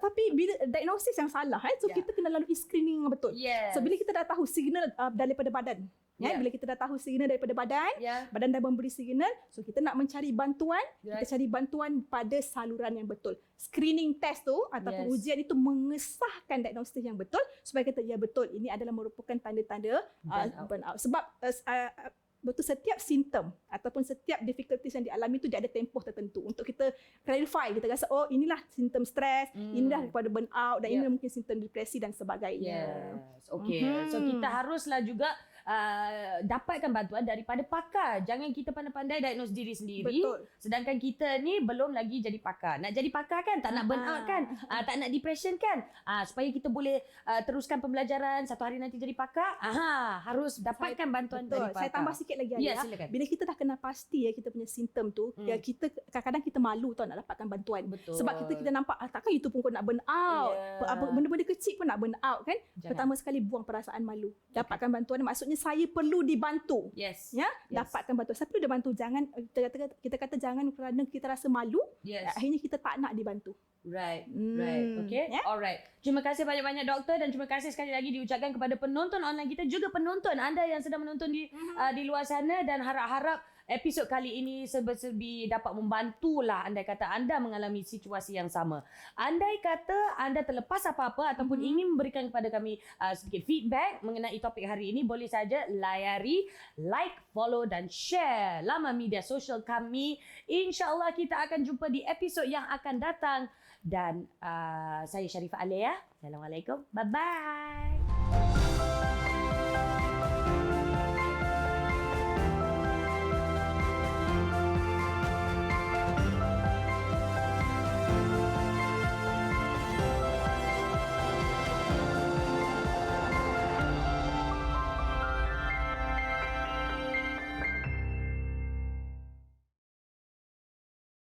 Tapi bila diagnosis yang salah, so kita kena lalui screening yang betul. So bila kita dah tahu signal daripada badan. Bila kita dah tahu signal daripada badan, badan dah memberi signal, so kita nak mencari bantuan, kita cari bantuan pada saluran yang betul. Screening test tu ataupun ujian itu mengesahkan diagnosis yang betul supaya kita betul ini adalah merupakan tanda-tanda burnout. Sebab betul setiap simptom ataupun setiap difficulties yang dialami itu dia ada tempoh tertentu untuk kita clarify, kita rasa inilah simptom stres, inilah daripada burnout dan ini mungkin simptom depresi dan sebagainya. So kita haruslah juga dapatkan bantuan daripada pakar. Jangan kita pandai-pandai diagnose diri sendiri. Sedangkan kita ni belum lagi jadi pakar. Nak jadi pakar kan, tak nak burnout kan, tak nak depression kan. Supaya kita boleh teruskan pembelajaran, satu hari nanti jadi pakar, harus dapatkan bantuan dari pakar. Saya tambah sikit lagi Alia. Silakan. Bila kita dah kenal pasti kita punya simptom tu, kita kadang-kadang kita malu tau nak dapatkan bantuan. Sebab kita nampak takkan itu pun kau nak burn out. Benda-benda kecil pun nak burn out kan. Pertama sekali buang perasaan malu. Dapatkan bantuan maksudnya saya perlu dibantu. Dapatkan bantuan. Saya perlu dibantu. Jangan kita kata jangan kerana kita rasa malu, akhirnya kita tak nak dibantu. Right. Okay. Alright. Terima kasih banyak-banyak doktor dan terima kasih sekali lagi diucapkan kepada penonton online kita, juga penonton anda yang sedang menonton di luar sana, dan harap-harap episod kali ini serba-serbi dapat membantulah andai kata anda mengalami situasi yang sama. Andai kata anda terlepas apa-apa ataupun ingin memberikan kepada kami sedikit feedback mengenai topik hari ini, boleh saja layari, like, follow dan share laman media sosial kami. InsyaAllah kita akan jumpa di episod yang akan datang. Dan saya Sharifah Alea. Assalamualaikum. Bye-bye.